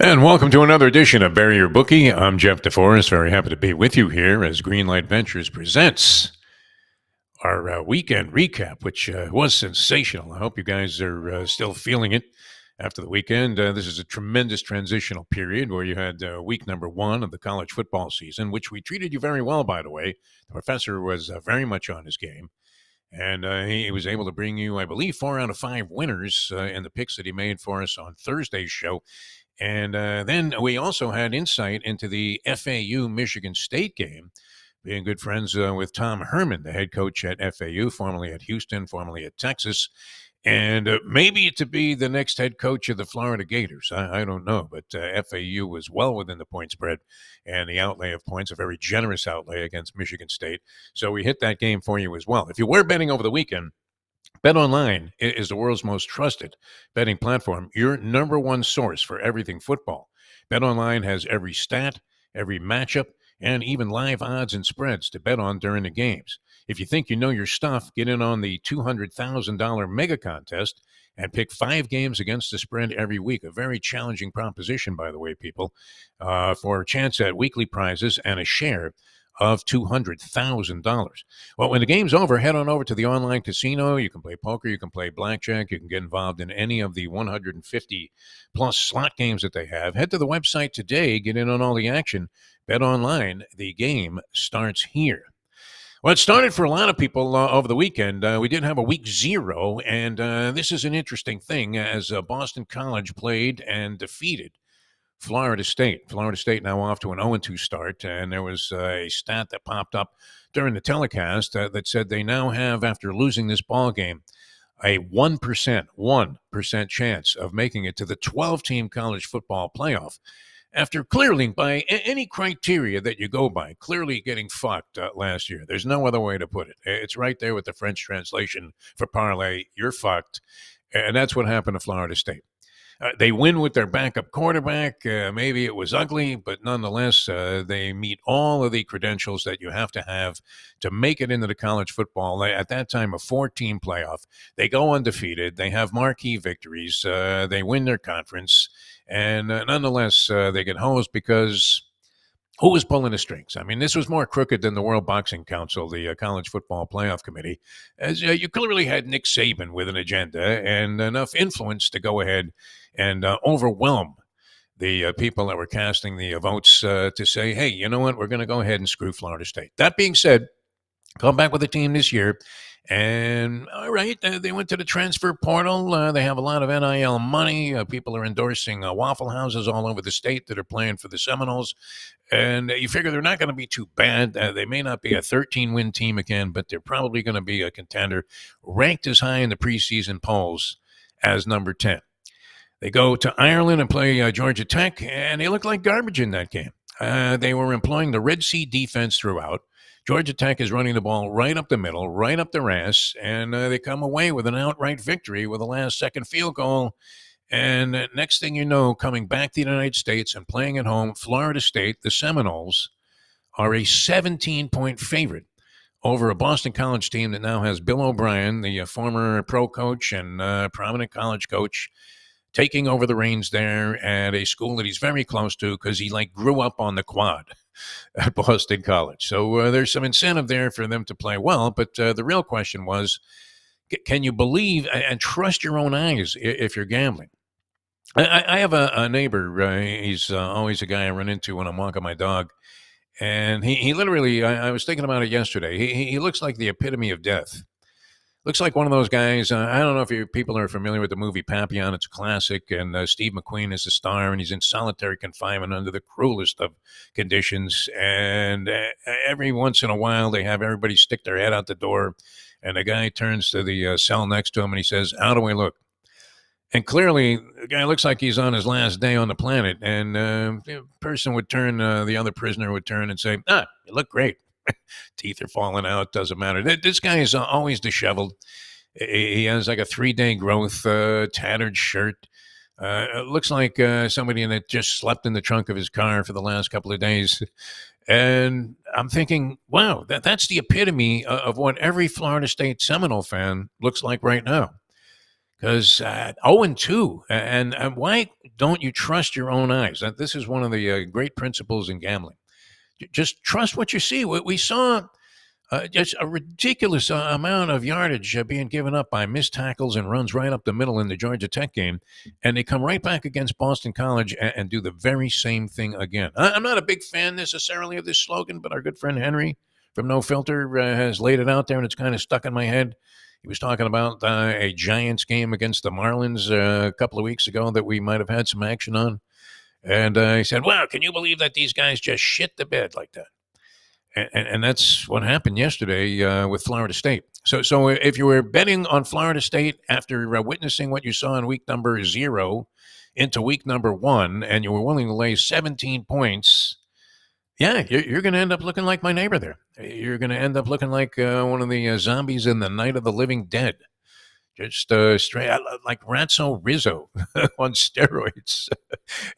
And welcome to another edition of Bury Your Bookie. I'm Jeff Deforrest. Very happy to be with you here as Greenlight Ventures presents our weekend recap, which was sensational. I hope you guys are still feeling it after the weekend. This is a tremendous transitional period where you had week number one of the college football season, which we treated you very well, by the way. The professor was very much on his game. And he was able to bring you, I believe, 4 out of 5 winners in the picks that he made for us on Thursday's show. And then we also had insight into the FAU Michigan State game, being good friends with Tom Herman, the head coach at FAU, formerly at Houston, formerly at Texas, and maybe to be the next head coach of the Florida Gators. I don't know, but FAU was well within the point spread and the outlay of points, a very generous outlay against Michigan State. So we hit that game for you as well. If you were betting over the weekend, BetOnline is the world's most trusted betting platform, your number one source for everything football. BetOnline has every stat, every matchup, and even live odds and spreads to bet on during the games. If you think you know your stuff, get in on the $200,000 mega contest and pick 5 games against the spread every week. A very challenging proposition, by the way, people, for a chance at weekly prizes and a share of $200,000. Well, when the game's over, head on over to the online casino. You can play poker, you can play blackjack, you can get involved in any of the 150 plus slot games that they have. Head to the website today, get in on all the action. Bet online, the game starts here. Well, it started for a lot of people over the weekend. We did have a week 0, and this is an interesting thing as Boston College played and defeated Florida State. Florida State now off to an 0-2 start, and there was a stat that popped up during the telecast that said they now have, after losing this ball game, a 1% chance of making it to the 12-team college football playoff. After clearly, by any criteria that you go by, clearly getting fucked last year. There's no other way to put it. It's right there with the French translation for parlay. You're fucked. And that's what happened to Florida State. They win with their backup quarterback. Maybe it was ugly, but nonetheless, they meet all of the credentials that you have to make it into the college football. At that time, a 4-team playoff. They go undefeated. They have marquee victories. They win their conference. And nonetheless, they get hosed because who was pulling the strings? I mean, this was more crooked than the World Boxing Council, the College Football Playoff Committee, as you clearly had Nick Saban with an agenda and enough influence to go ahead and overwhelm the people that were casting the votes to say, hey, you know what, we're going to go ahead and screw Florida State. That being said, come back with a team this year. And all right, they went to the transfer portal. They have a lot of NIL money. People are endorsing Waffle Houses all over the state that are playing for the Seminoles. And you figure they're not going to be too bad. They may not be a 13-win team again, but they're probably going to be a contender, ranked as high in the preseason polls as number 10. They go to Ireland and play Georgia Tech, and they look like garbage in that game. They were employing the Red Sea defense throughout. Georgia Tech is running the ball right up the middle, right up their ass, and they come away with an outright victory with a last-second field goal. And next thing you know, coming back to the United States and playing at home, Florida State, the Seminoles, are a 17-point favorite over a Boston College team that now has Bill O'Brien, the former pro coach and prominent college coach, taking over the reins there at a school that he's very close to because he grew up on the quad at Boston College. So there's some incentive there for them to play well. But the real question was, can you believe and trust your own eyes if you're gambling? I have a neighbor. He's always a guy I run into when I'm walking my dog. And he literally, I was thinking about it yesterday. He looks like the epitome of death. Looks like one of those guys. I don't know if people are familiar with the movie Papillon. It's a classic, and Steve McQueen is the star, and he's in solitary confinement under the cruelest of conditions. And every once in a while, they have everybody stick their head out the door, and the guy turns to the cell next to him, and he says, "How do I look?" And clearly, the guy looks like he's on his last day on the planet. And the person would turn, the other prisoner would turn and say, you look great. Teeth are falling out. Doesn't matter. This guy is always disheveled. He has like a 3-day growth, tattered shirt. It looks like somebody that just slept in the trunk of his car for the last couple of days. And I'm thinking, wow, that's the epitome of what every Florida State Seminole fan looks like right now. because 0-2. And why don't you trust your own eyes? This is one of the great principles in gambling. Just trust what you see. We saw just a ridiculous amount of yardage being given up by missed tackles and runs right up the middle in the Georgia Tech game. And they come right back against Boston College and do the very same thing again. I'm not a big fan necessarily of this slogan, but our good friend Henry from No Filter has laid it out there, and it's kind of stuck in my head. He was talking about a Giants game against the Marlins a couple of weeks ago that we might have had some action on. And he said, wow, can you believe that these guys just shit the bed like that? And that's what happened yesterday with Florida State. So if you were betting on Florida State after witnessing what you saw in week number 0 into week number 1, and you were willing to lay 17 points, yeah, you're going to end up looking like my neighbor there. You're going to end up looking like one of the zombies in the Night of the Living Dead. Just straight like Ratso Rizzo on steroids.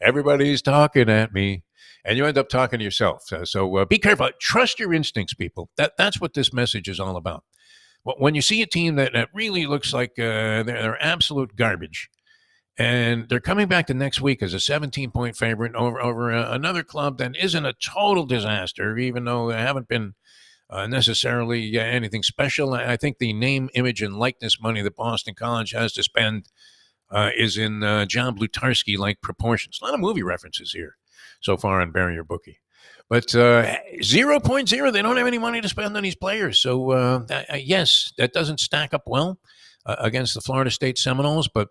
Everybody's talking at me, and you end up talking to yourself. So be careful. Trust your instincts, people. That's what this message is all about. When you see a team that really looks like they're absolute garbage, and they're coming back the next week as a 17-point favorite over another club that isn't a total disaster, even though they haven't been necessarily anything special. I think the name, image, and likeness money that Boston College has to spend is in John Blutarski-like proportions. A lot of movie references here so far on Bury Your Bookie. But 0.0, they don't have any money to spend on these players. So, yes, that doesn't stack up well against the Florida State Seminoles, but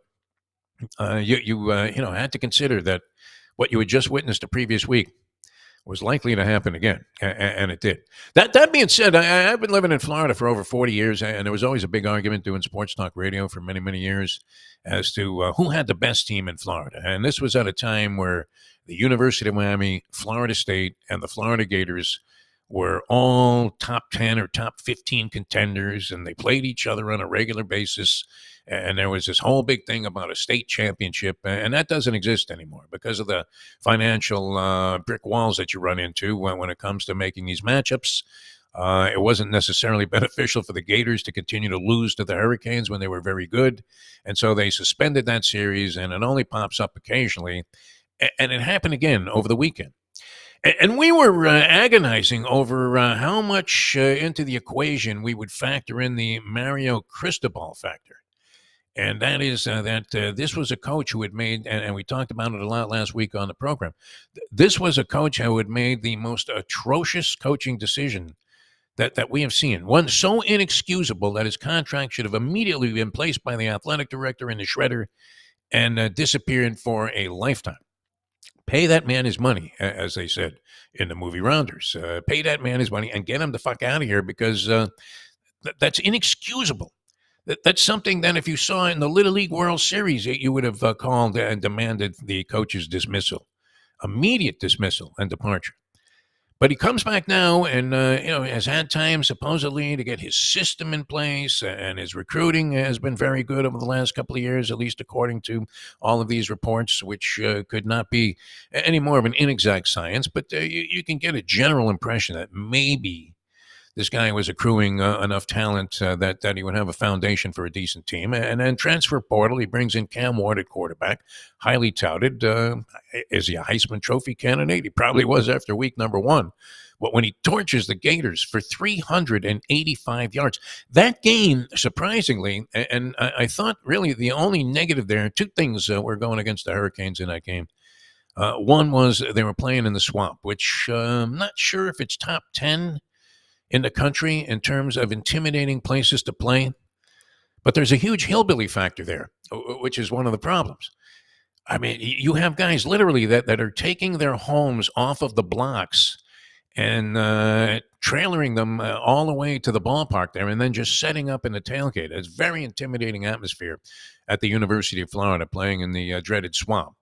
you had to consider that what you had just witnessed the previous week was likely to happen again, and it did. That being said, I've been living in Florida for over 40 years, and there was always a big argument doing sports talk radio for many, many years as to who had the best team in Florida. And this was at a time where the University of Miami, Florida State, and the Florida Gators were all top 10 or top 15 contenders, and they played each other on a regular basis. And there was this whole big thing about a state championship, and that doesn't exist anymore because of the financial brick walls that you run into when it comes to making these matchups. It wasn't necessarily beneficial for the Gators to continue to lose to the Hurricanes when they were very good. And so they suspended that series, and it only pops up occasionally. And it happened again over the weekend. And we were agonizing over how much into the equation we would factor in the Mario Cristobal factor. And that is that this was a coach who had made, and we talked about it a lot last week on the program. This was a coach who had made the most atrocious coaching decision that we have seen. One so inexcusable that his contract should have immediately been placed by the athletic director in the shredder and disappeared for a lifetime. Pay that man his money, as they said in the movie Rounders. Pay that man his money and get him the fuck out of here because that's inexcusable. That's something that if you saw in the Little League World Series, you would have called and demanded the coach's dismissal, immediate dismissal and departure. But he comes back now and has had time supposedly to get his system in place, and his recruiting has been very good over the last couple of years, at least according to all of these reports, which could not be any more of an inexact science. But you can get a general impression that maybe this guy was accruing enough talent that he would have a foundation for a decent team. And then transfer portal, he brings in Cam Ward at quarterback, highly touted. Is he a Heisman Trophy candidate? He probably was after week number 1. But when he torches the Gators for 385 yards, that game, surprisingly, and I thought really the only negative there, two things were going against the Hurricanes in that game. One was they were playing in the swamp, which I'm not sure if it's top 10 in the country in terms of intimidating places to play. But there's a huge hillbilly factor there, which is one of the problems. I mean, you have guys literally that are taking their homes off of the blocks and trailering them all the way to the ballpark there and then just setting up in the tailgate. It's a very intimidating atmosphere at the University of Florida playing in the dreaded swamp.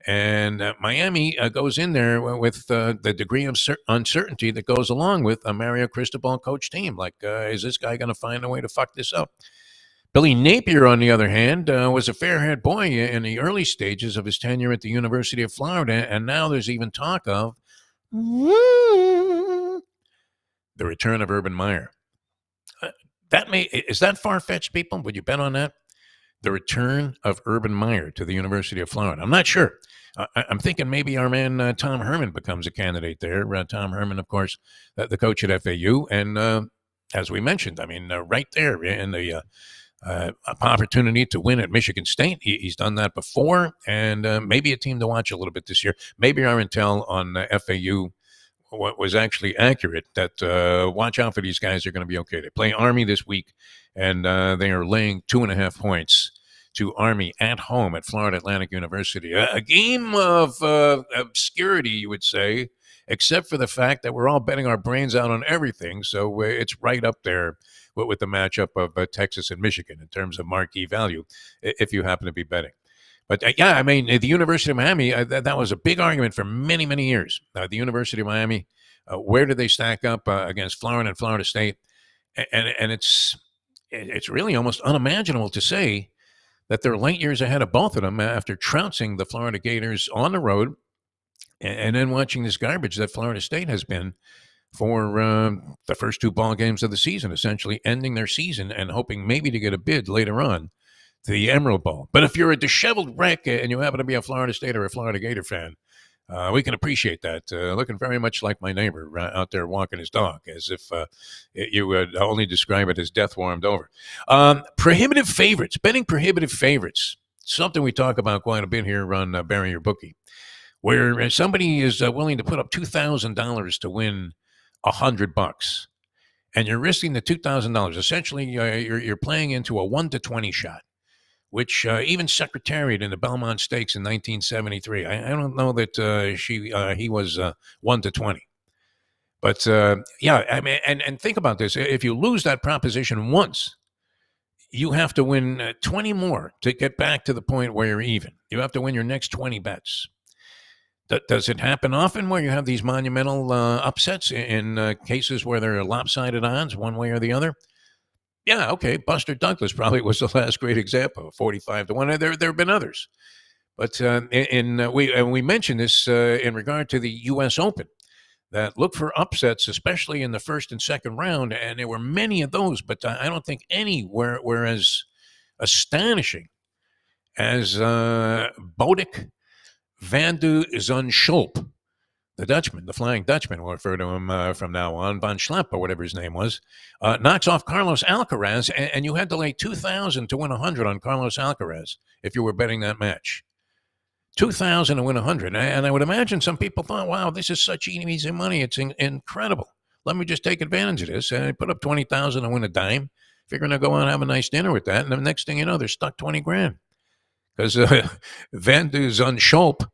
And Miami goes in there with the degree of uncertainty that goes along with a Mario Cristobal coach team. Like, is this guy going to find a way to fuck this up? Billy Napier, on the other hand, was a fair-haired boy in the early stages of his tenure at the University of Florida, and now there's even talk of the return of Urban Meyer. Is that far-fetched, people? Would you bet on that? the return of Urban Meyer to the University of Florida. I'm not sure. I'm thinking maybe our man Tom Herman becomes a candidate there. Tom Herman, of course, the coach at FAU, and as we mentioned, I mean, right there in the opportunity to win at Michigan State. He's done that before, and maybe a team to watch a little bit this year. Maybe our intel on FAU what was actually accurate, that watch out for these guys. They're going to be okay. They play Army this week, and they are laying 2.5 points to Army at home at Florida Atlantic University. A game of obscurity, you would say, except for the fact that we're all betting our brains out on everything. So it's right up there with the matchup of Texas and Michigan in terms of marquee value, if you happen to be betting. But yeah, I mean, the University of Miami, that was a big argument for many, many years. The University of Miami, where do they stack up against Florida and Florida State? And it's really almost unimaginable to say that they're light years ahead of both of them after trouncing the Florida Gators on the road and then watching this garbage that Florida State has been for the first two ball games of the season, essentially ending their season and hoping maybe to get a bid later on to the Emerald Bowl. But if you're a disheveled wreck and you happen to be a Florida State or a Florida Gator fan, we can appreciate that. Looking very much like my neighbor out there walking his dog, as if you would only describe it as death warmed over. Prohibitive favorites, betting prohibitive favorites, something we talk about quite a bit here on Bury Your Bookie, where somebody is willing to put up $2,000 to win $100, and you're risking the $2,000. Essentially, you're playing into a 1 to 20 shot, which even Secretariat in the Belmont Stakes in 1973. I don't know that he was 1 to 20. But yeah, I mean, and think about this: if you lose that proposition once, you have to win 20 more to get back to the point where you're even. You have to win your next 20 bets. Does it happen often where you have these monumental upsets in cases where there are lopsided odds one way or the other? Yeah, okay. Buster Douglas probably was the last great example, 45 to 1. There have been others. But we mentioned this in regard to the U.S. Open, that look for upsets, especially in the first and second round, and there were many of those, but I don't think any were as astonishing as Bodek van de Zandschulp, the Dutchman, the Flying Dutchman, we'll refer to him from now on, Von Schlepp, or whatever his name was, knocks off Carlos Alcaraz, and you had to lay 2,000 to win 100 on Carlos Alcaraz if you were betting that match. 2,000 to win 100. And I would imagine some people thought, wow, this is such easy money. It's incredible. Let me just take advantage of this. And I put up 20,000 to win a dime, figuring to go out and have a nice dinner with that. And the next thing you know, they're stuck 20 grand. Because Van de Zandschulp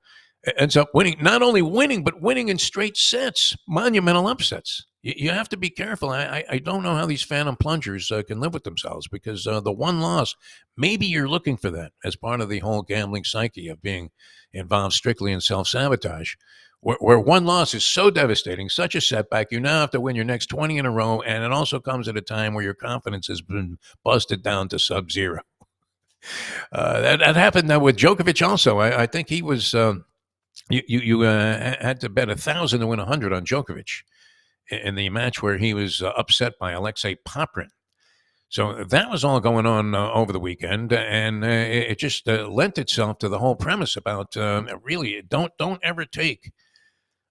ends up winning, not only winning, but winning in straight sets, monumental upsets. You have to be careful. I don't know how these phantom plungers can live with themselves, because the one loss, maybe you're looking for that as part of the whole gambling psyche of being involved strictly in self-sabotage, where one loss is so devastating, such a setback, you now have to win your next 20 in a row, and it also comes at a time where your confidence has been busted down to sub-zero. That happened with Djokovic also. I think he was you had to bet 1,000 to win 100 on Djokovic in the match where he was upset by Alexei Poprin. So that was all going on over the weekend, and it just lent itself to the whole premise about really don't ever take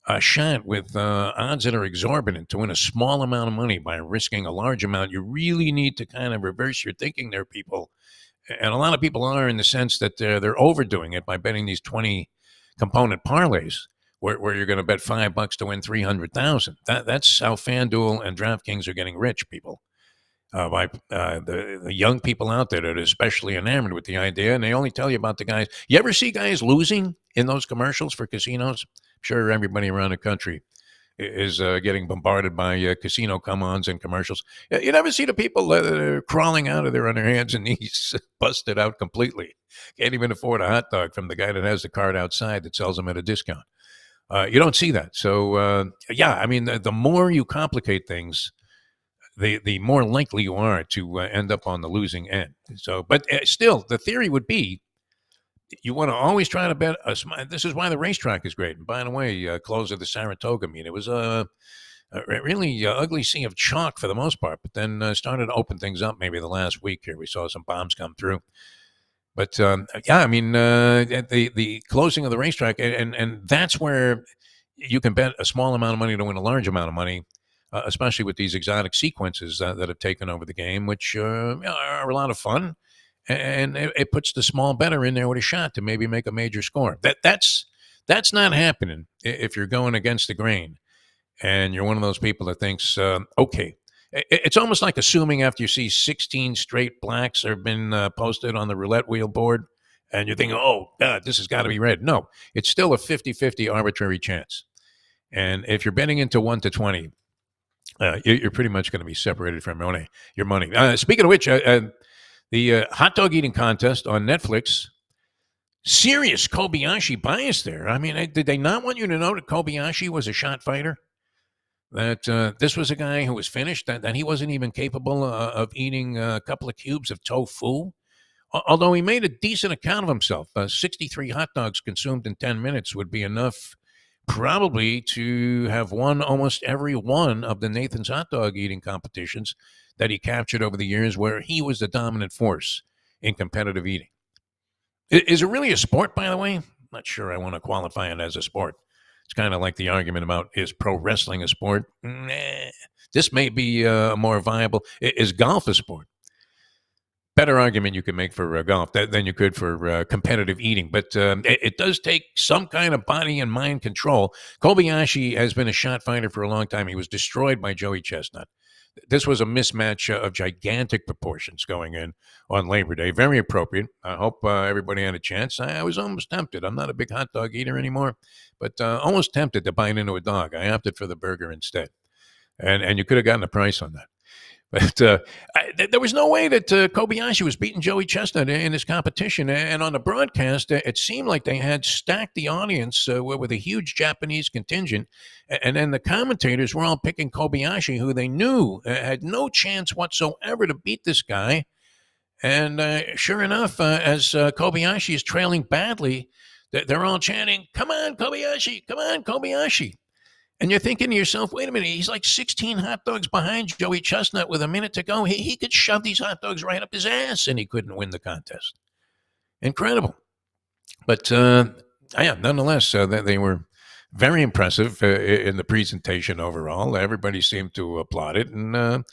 a shot with odds that are exorbitant to win a small amount of money by risking a large amount. You really need to kind of reverse your thinking there, people. And a lot of people are, in the sense that they're overdoing it by betting these 20 component parlays where you're going to bet $5 to win 300,000. That's how FanDuel and DraftKings are getting rich, people. By the young people out there that are especially enamored with the idea, and they only tell you about the guys. You ever see guys losing in those commercials for casinos? I'm sure everybody around the country is getting bombarded by casino come-ons and commercials. You never see the people that are crawling out of there on their hands and knees, busted out completely. Can't even afford a hot dog from the guy that has the cart outside that sells them at a discount. You don't see that. So, yeah, I mean, the more you complicate things, the more likely you are to end up on the losing end. So, but still, the theory would be you want to always try to bet this is why the racetrack is great. And by the way, close of the Saratoga meet, it was a really ugly sea of chalk for the most part, but then started to open things up maybe the last week here. We saw some bombs come through. But yeah, I mean, the closing of the racetrack, and that's where you can bet a small amount of money to win a large amount of money, especially with these exotic sequences that have taken over the game, which are a lot of fun, and it puts the small bettor in there with a shot to maybe make a major score. That's not happening if you're going against the grain and you're one of those people that thinks, okay, it's almost like assuming after you see 16 straight blacks have been posted on the roulette wheel board, and you're thinking, oh, God, this has got to be red. No, it's still a 50-50 arbitrary chance. And if you're betting into 1 to 20, you're pretty much going to be separated from your money. Speaking of which, the hot dog eating contest on Netflix, serious Kobayashi bias there. I mean, did they not want you to know that Kobayashi was a shot fighter? That this was a guy who was finished, that he wasn't even capable of eating a couple of cubes of tofu. Although he made a decent account of himself. 63 hot dogs consumed in 10 minutes would be enough probably to have won almost every one of the Nathan's hot dog eating competitions that he captured over the years where he was the dominant force in competitive eating. Is it really a sport, by the way? I'm not sure I want to qualify it as a sport. It's kind of like the argument about, is pro wrestling a sport? Nah. This may be more viable. Is golf a sport? Better argument you can make for golf than you could for competitive eating. But it does take some kind of body and mind control. Kobayashi has been a shot fighter for a long time. He was destroyed by Joey Chestnut. This was a mismatch of gigantic proportions going in on Labor Day. Very appropriate. I hope everybody had a chance. I was almost tempted. I'm not a big hot dog eater anymore, but almost tempted to bite into a dog. I opted for the burger instead. And you could have gotten a price on that. But there was no way that Kobayashi was beating Joey Chestnut in this competition. And on the broadcast, it seemed like they had stacked the audience with a huge Japanese contingent. And then the commentators were all picking Kobayashi, who they knew had no chance whatsoever to beat this guy. And sure enough, as Kobayashi is trailing badly, they're all chanting, "Come on, Kobayashi! Come on, Kobayashi!" And you're thinking to yourself, wait a minute, he's like 16 hot dogs behind Joey Chestnut with a minute to go. He could shove these hot dogs right up his ass, and he couldn't win the contest. Incredible. But yeah, nonetheless, they were very impressive in the presentation overall. Everybody seemed to applaud it. And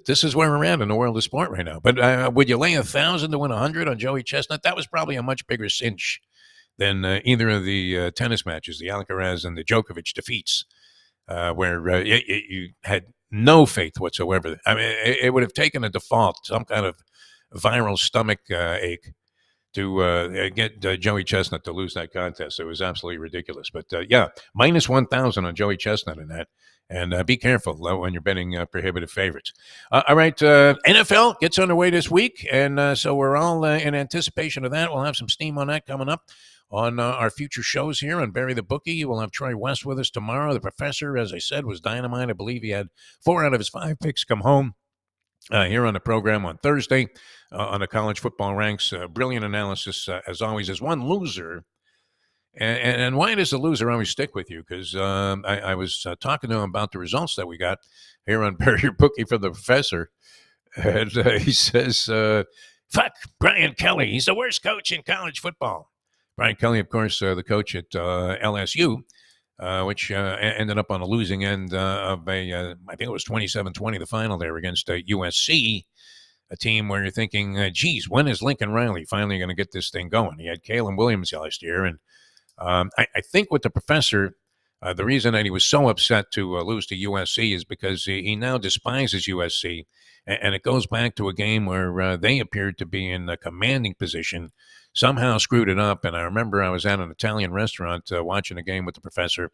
this is where we're at in the world of sport right now. But would you lay 1,000 to win 100 on Joey Chestnut? That was probably a much bigger cinch than either of the tennis matches, the Alcaraz and the Djokovic defeats. Where you had no faith whatsoever. I mean, it would have taken a default, some kind of viral stomach ache to get Joey Chestnut to lose that contest. It was absolutely ridiculous. But yeah, minus 1,000 on Joey Chestnut in that. And be careful when you're betting prohibitive favorites. All right, NFL gets underway this week, and so we're all in anticipation of that. We'll have some steam on that coming up on our future shows here on Bury the Bookie. We'll have Troy West with us tomorrow. The professor, as I said, was dynamite. I believe he had 4 out of his 5 picks come home here on the program on Thursday on the college football ranks. Brilliant analysis, as always. As one loser, and why does the loser always stick with you? Because I was talking to him about the results that we got here on Bury Your Bookie from the professor, and he says, fuck Brian Kelly. He's the worst coach in college football. Brian Kelly, of course, the coach at LSU, which ended up on the losing end of I think it was 27-20, the final there against USC, a team where you're thinking, geez, when is Lincoln Riley finally going to get this thing going? He had Caleb Williams last year, and I think with the professor, the reason that he was so upset to lose to USC is because he now despises USC, and it goes back to a game where they appeared to be in a commanding position, somehow screwed it up. And I remember I was at an Italian restaurant watching a game with the professor.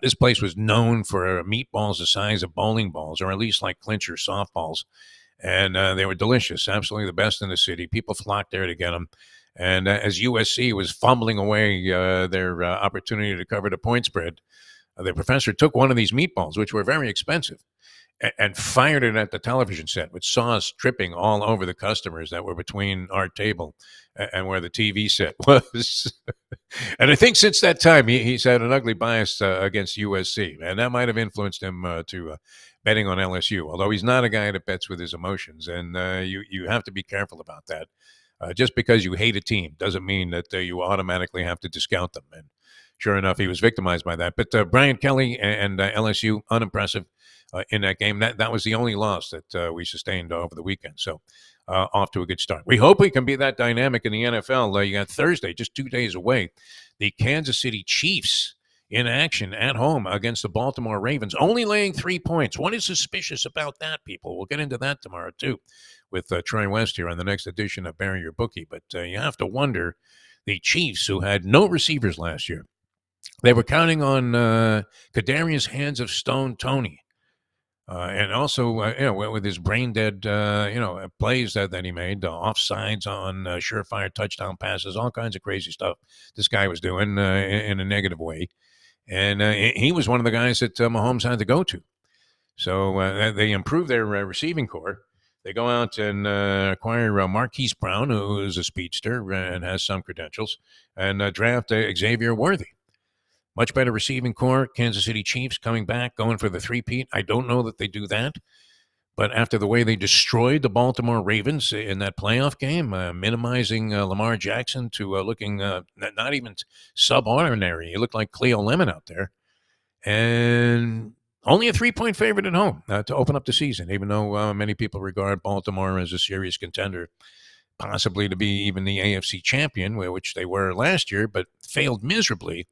This place was known for meatballs the size of bowling balls, or at least like clincher softballs. And they were delicious, absolutely the best in the city. People flocked there to get them. And as USC was fumbling away their opportunity to cover the point spread, the professor took one of these meatballs, which were very expensive, and fired it at the television set with sauce dripping all over the customers that were between our table and where the TV set was. And I think since that time, he's had an ugly bias against USC, and that might have influenced him to betting on LSU, although he's not a guy that bets with his emotions, and you have to be careful about that. Just because you hate a team doesn't mean that you automatically have to discount them. And sure enough, he was victimized by that. But Brian Kelly and LSU, unimpressive in that game. That was the only loss that we sustained over the weekend. So off to a good start. We hope we can be that dynamic in the NFL. You got Thursday, just 2 days away. The Kansas City Chiefs in action at home against the Baltimore Ravens, only laying 3 points. What is suspicious about that, people? We'll get into that tomorrow, too, with Troy West here on the next edition of Bury Your Bookie. But you have to wonder, the Chiefs, who had no receivers last year, they were counting on Kadarius Hands of Stone Tony. And also, with his brain dead, plays that he made, offsides on surefire touchdown passes, all kinds of crazy stuff this guy was doing in a negative way. And he was one of the guys that Mahomes had to go to. So they improved their receiving core. They go out and acquire Marquise Brown, who is a speedster and has some credentials, and draft Xavier Worthy. Much better receiving core. Kansas City Chiefs coming back, going for the three-peat. I don't know that they do that. But after the way they destroyed the Baltimore Ravens in that playoff game, minimizing Lamar Jackson to looking not even subordinary. He looked like Cleo Lemon out there. And only a 3-point favorite at home to open up the season, even though many people regard Baltimore as a serious contender, possibly to be even the AFC champion, which they were last year, but failed miserably,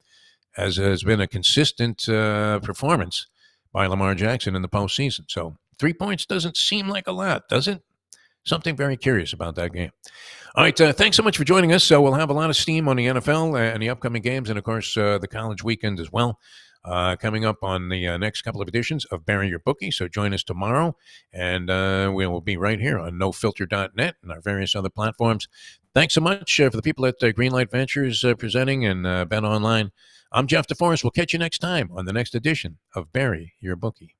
as has been a consistent performance by Lamar Jackson in the postseason. So 3 points doesn't seem like a lot, does it? Something very curious about that game. All right, thanks so much for joining us. So we'll have a lot of steam on the NFL and the upcoming games, and, of course, the college weekend as well, coming up on the next couple of editions of Bury Your Bookie. So join us tomorrow, and we will be right here on nofilter.net and our various other platforms. Thanks so much for the people at Greenlight Ventures presenting and Bet Online. I'm Jeff Deforrest. We'll catch you next time on the next edition of Bury Your Bookie.